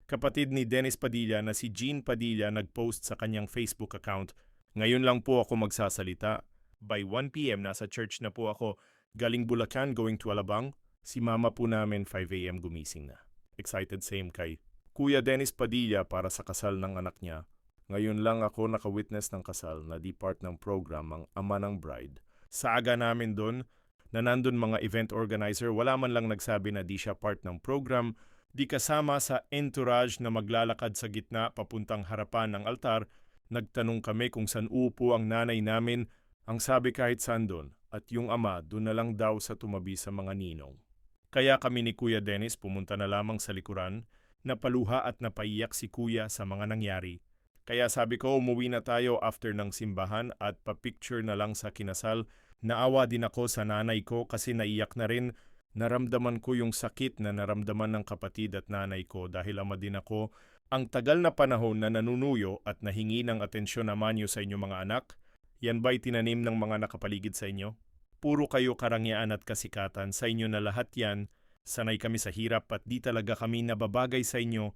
Kapatid ni Dennis Padilla na si Jean Padilla nag-post sa kanyang Facebook account, "Ngayon lang po ako magsasalita. By 1 p.m. nasa church na po ako. Galing Bulacan going to Alabang. Si mama po namin 5 a.m. gumising na." Excited same kay Kuya Dennis Padilla para sa kasal ng anak niya. "Ngayon lang ako naka-witness ng kasal na di part ng program ang ama ng bride. Sa aga namin doon, na nandun mga event organizer, wala man lang nagsabi na di siya part ng program, di kasama sa entourage na maglalakad sa gitna papuntang harapan ng altar. Nagtanong kami kung saan upo ang nanay namin, ang sabi kahit saan doon, at yung ama doon na lang daw sa tumabi sa mga ninong. Kaya kami ni Kuya Dennis pumunta na lamang sa likuran, napaluha at napaiyak si Kuya sa mga nangyari. Kaya sabi ko umuwi na tayo after ng simbahan at pa-picture na lang sa kinasal. Naawa din ako sa nanay ko kasi naiyak na rin. Naramdaman ko yung sakit na naramdaman ng kapatid at nanay ko dahil ama din ako. Ang tagal na panahon na nanunuyo at nahingi ng atensyon naman niyo sa inyong mga anak, yan ba'y tinanim ng mga nakapaligid sa inyo? Puro kayo karangyaan at kasikatan, sa inyo na lahat yan. Sanay kami sa hirap at di talaga kami nababagay sa inyo,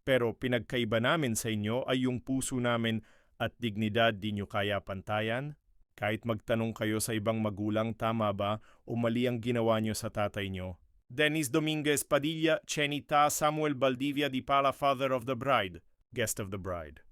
pero pinagkaiba namin sa inyo ay yung puso namin at dignidad di nyo kaya pantayan. Kahit magtanong kayo sa ibang magulang tama ba o mali ang ginawa nyo sa tatay nyo. Dennis Dominguez Padilla, Chenita, Samuel Valdivia Di Pala, father of the bride, guest of the bride.